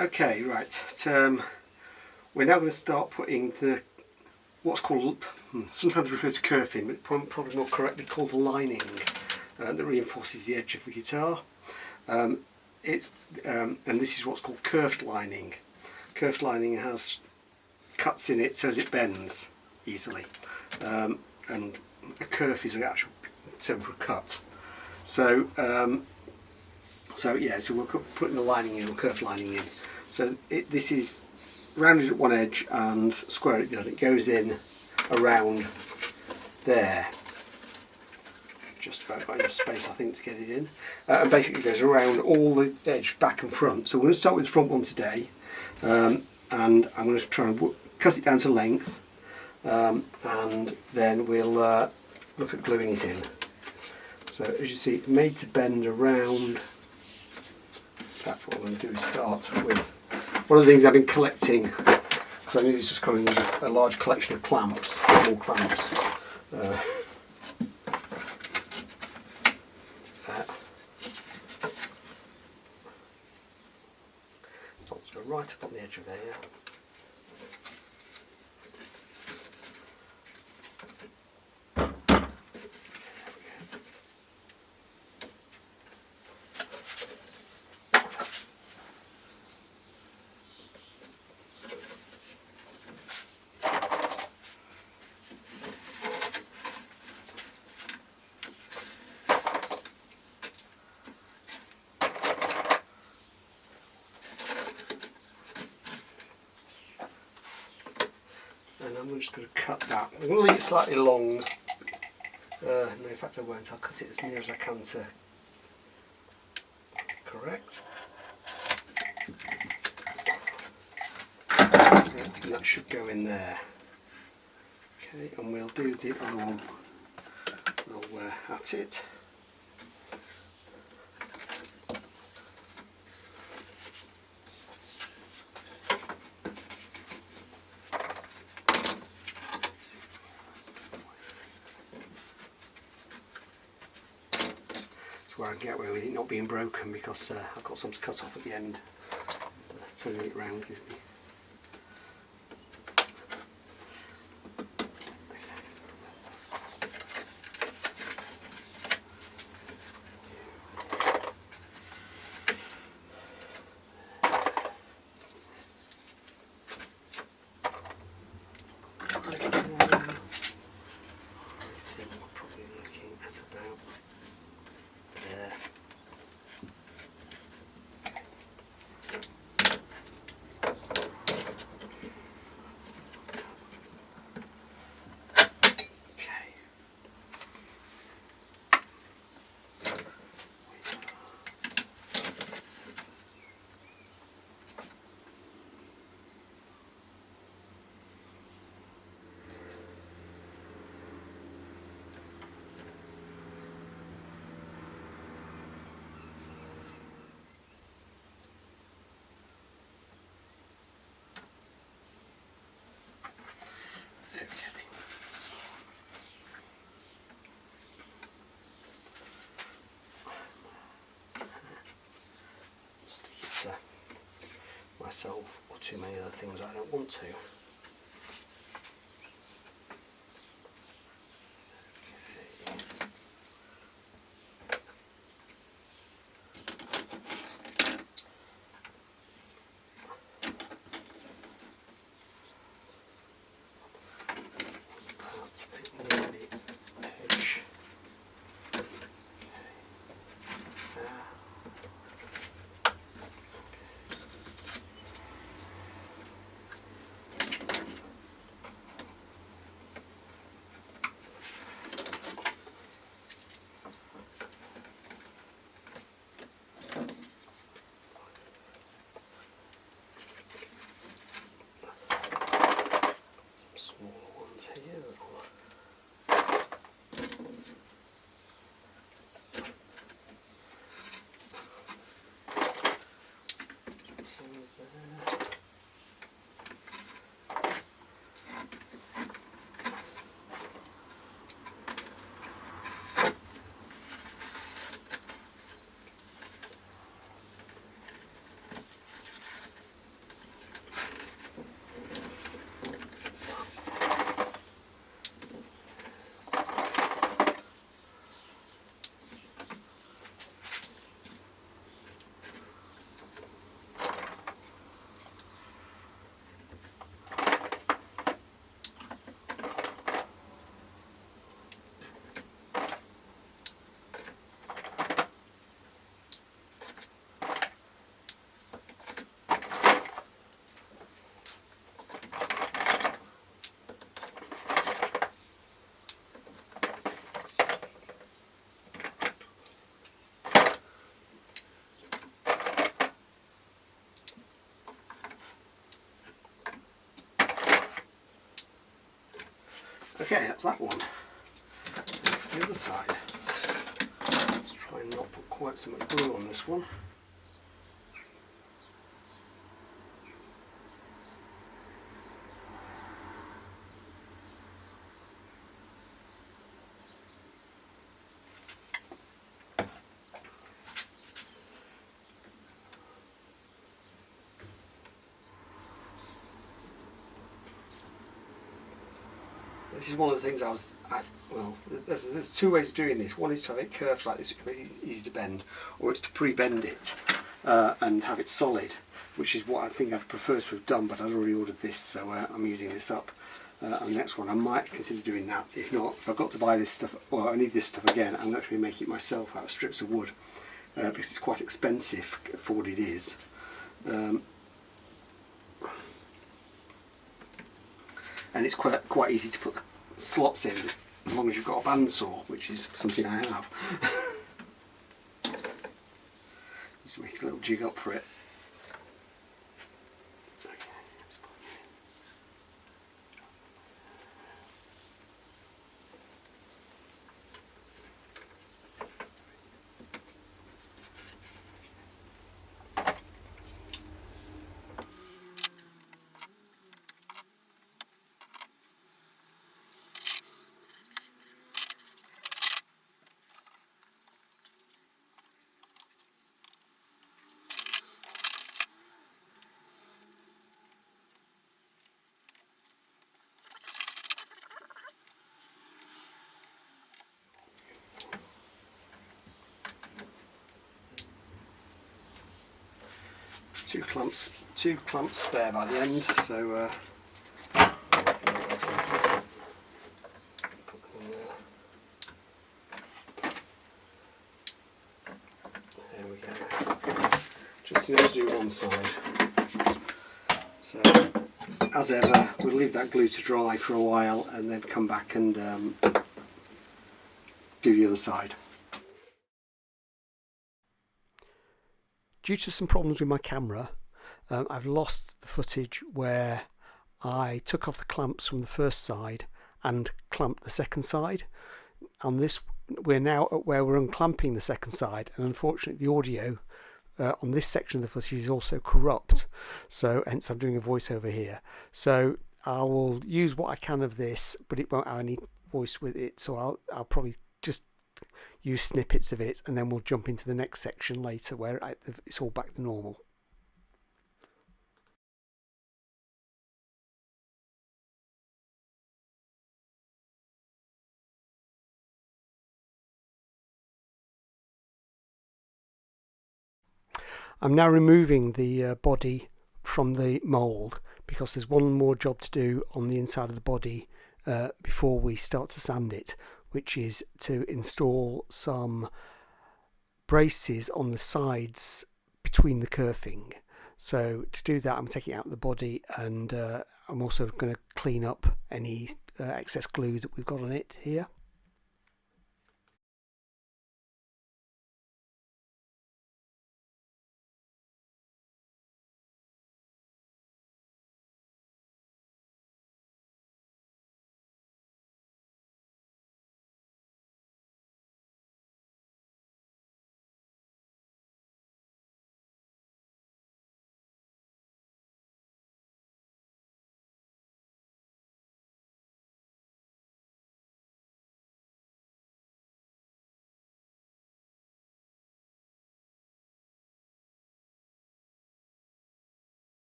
Okay, right. We're now going to start putting what's called, sometimes referred to kerfing, but probably more correctly called the lining that reinforces the edge of the guitar. And this is what's called kerfed lining. Kerfed lining has cuts in it so as it bends easily, and a kerf is an actual term for a cut. So we're putting the lining in, or kerf lining in. So this is rounded at one edge and square at the other. It goes in around there. Just about got enough space, I think, to get it in. And basically goes around all the edge, back and front. So we're going to start with the front one today. And I'm going to try and cut it down to length. And then we'll look at gluing it in. So as you see, it's made to bend around. That's what I'm going to do is start with. One of the things I've been collecting, because I knew this was coming, was a large collection of clamps, small clamps. So right up on the edge of there. And I'm just going to cut that. I'm going to leave it slightly long. No, in fact I won't. I'll cut it as near as I can to correct. And that should go in there. Okay, and we'll do the other one while we're at it. Where I can get away with it not being broken, because I've got some to cut off at the end. Turning it round gives me. Myself or too many other things I don't want to. Okay, that's that one. Now for the other side, let's try and not put quite so much glue on this one. This is one of the things well, there's two ways of doing this. One is to have it curved like this, which is easy to bend, or it's to pre-bend it and have it solid, which is what I think I'd prefer to have done, but I'd already ordered this, so I'm using this up. And the next one, I might consider doing that. If not, if I've got to buy this stuff, well, I need this stuff again, I'm actually make it myself out of strips of wood, because it's quite expensive for what it is. And it's quite easy to put slots in as long as you've got a bandsaw, which is something I have. Just make a little jig up for it. Two clamps spare by the end, so put them in there. There we go. Just enough to do one side. So, as ever, we'll leave that glue to dry for a while and then come back and do the other side. Due to some problems with my camera, I've lost the footage where I took off the clamps from the first side and clamped the second side. On this, we're now at where we're unclamping the second side, and unfortunately the audio on this section of the footage is also corrupt, so hence I'm doing a voiceover here. So I will use what I can of this, but it won't have any voice with it, so I'll probably just use snippets of it, and then we'll jump into the next section later where it's all back to normal. I'm now removing the body from the mould because there's one more job to do on the inside of the body before we start to sand it, which is to install some braces on the sides between the kerfing. So to do that, I'm taking out the body, and I'm also going to clean up any excess glue that we've got on it here.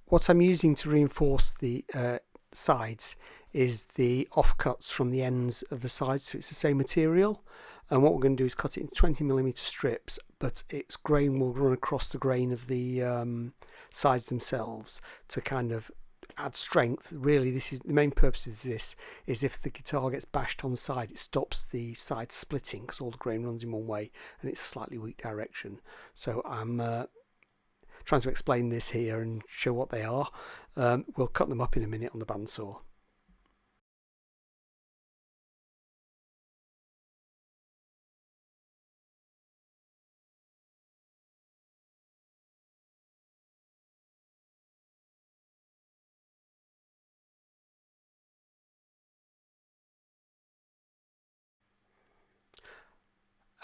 What I'm using to reinforce the sides is the offcuts from the ends of the sides, so it's the same material, and what we're going to do is cut it in 20mm strips, but its grain will run across the grain of the sides themselves to kind of add strength. Really, this is the main purpose of this, is if the guitar gets bashed on the side, it stops the side splitting because all the grain runs in one way and it's a slightly weak direction. So I'm trying to explain this here and show what they are. We'll cut them up in a minute on the bandsaw.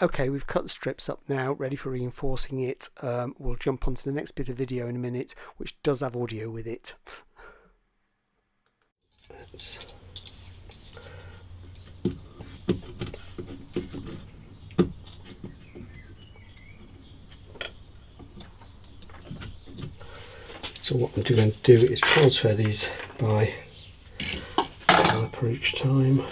Okay, we've cut the strips up now, ready for reinforcing it. We'll jump onto the next bit of video in a minute, which does have audio with it. So what I'm going to do is transfer these by caliper each time.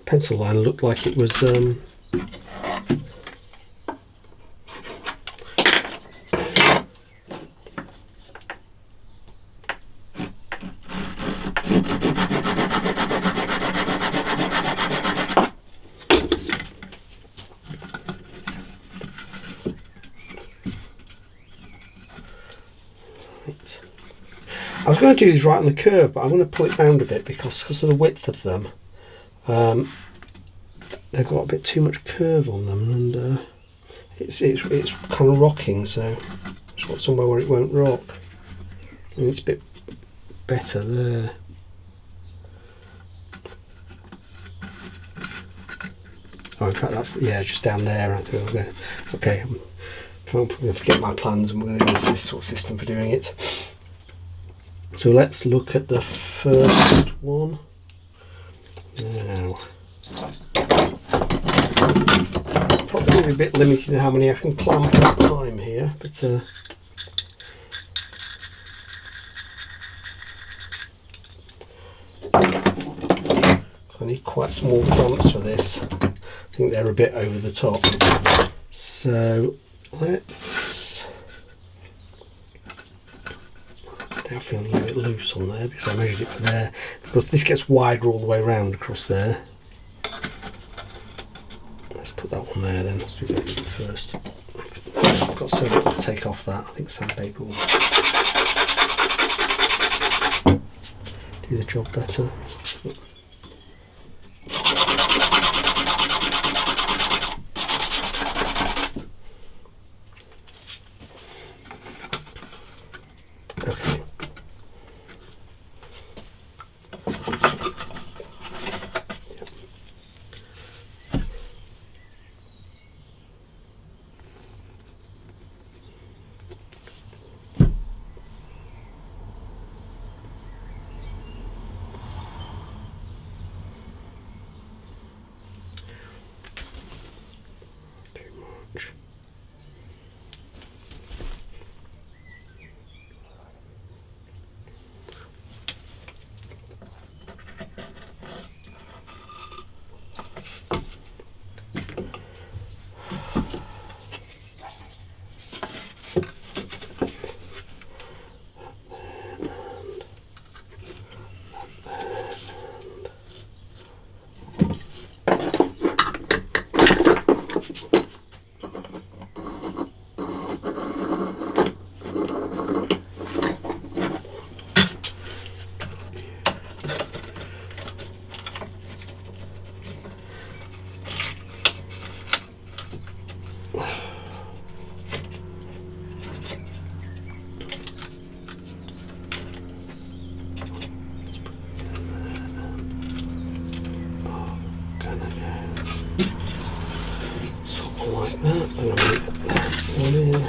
Pencil line looked like it was I was going to do these right on the curve, but I'm going to pull it round a bit because of the width of them. They've got a bit too much curve on them, and it's kind of rocking. So I just want somewhere where it won't rock, and it's a bit better there. Oh, in fact, that's just down there. I think okay, I'm going to forget my plans, and we're going to use this sort of system for doing it. So let's look at the first one now. Probably a bit limited in how many I can clamp at a time here, but I need quite small clamps for this. I think they're a bit over the top. So let's. I'm feeling a bit loose on there because I measured it for there. Because this gets wider all the way around across there. Let's put that one there then. Let's do that first. I've got so much to take off that. I think sandpaper will do the job better. Okay. Like that, and I'm going to put that one in.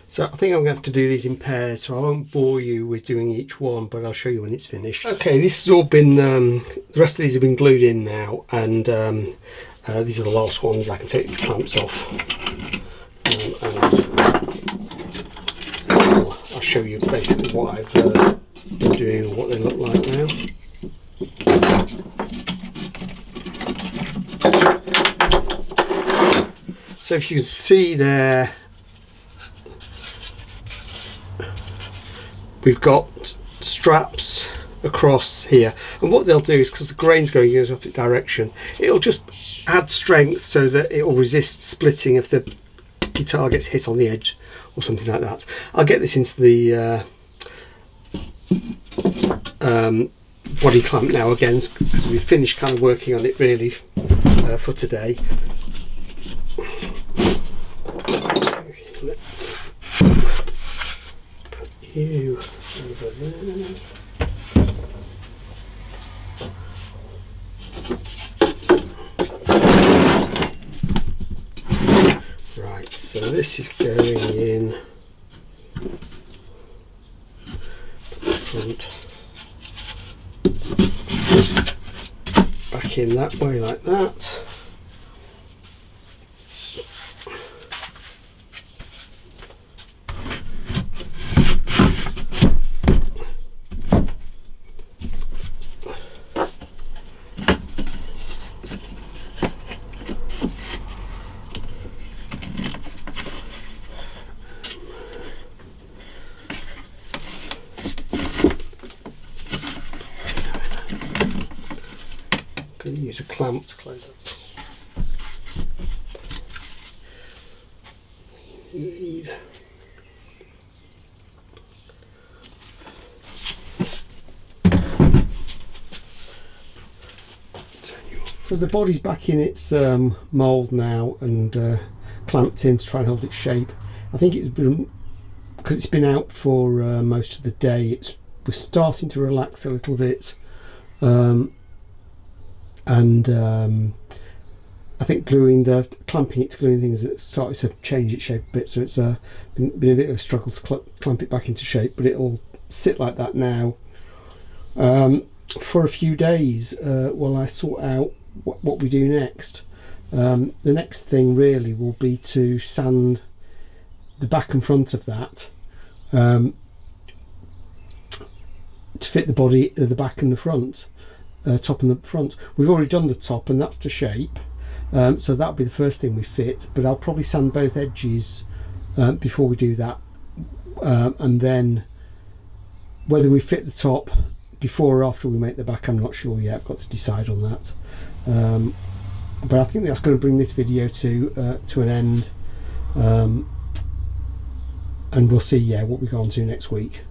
So I think I'm going to have to do these in pairs, so I won't bore you with doing each one, but I'll show you when it's finished. Okay, this has all been, the rest of these have been glued in now, and these are the last ones. I can take these clamps off, and I'll show you basically what I've been doing and what they look like now. So if you can see there, we've got straps across here, and what they'll do is, because the grain's going in the opposite direction, it'll just add strength so that it will resist splitting if the guitar gets hit on the edge or something like that. I'll get this into the body clamp now again, because we've finished kind of working on it really for today. Let's put you over there. Right, so this is going in the front, back in that way like that. Going to use a clamp to close up. Need so the body's back in its mould now and clamped in to try and hold its shape. I think it's been, because it's been out for most of the day, we're starting to relax a little bit. I think clamping it to gluing things, it started to change its shape a bit, so it's been a bit of a struggle to clamp it back into shape, but it'll sit like that now for a few days while I sort out what we do next. The next thing really will be to sand the back and front of that to fit the body, the back and the front. Top and the front. We've already done the top and that's to shape, so that'll be the first thing we fit, but I'll probably sand both edges before we do that, and then whether we fit the top before or after we make the back, I'm not sure yet. I've got to decide on that, but I think that's going to bring this video to an end, and we'll see what we go on to next week.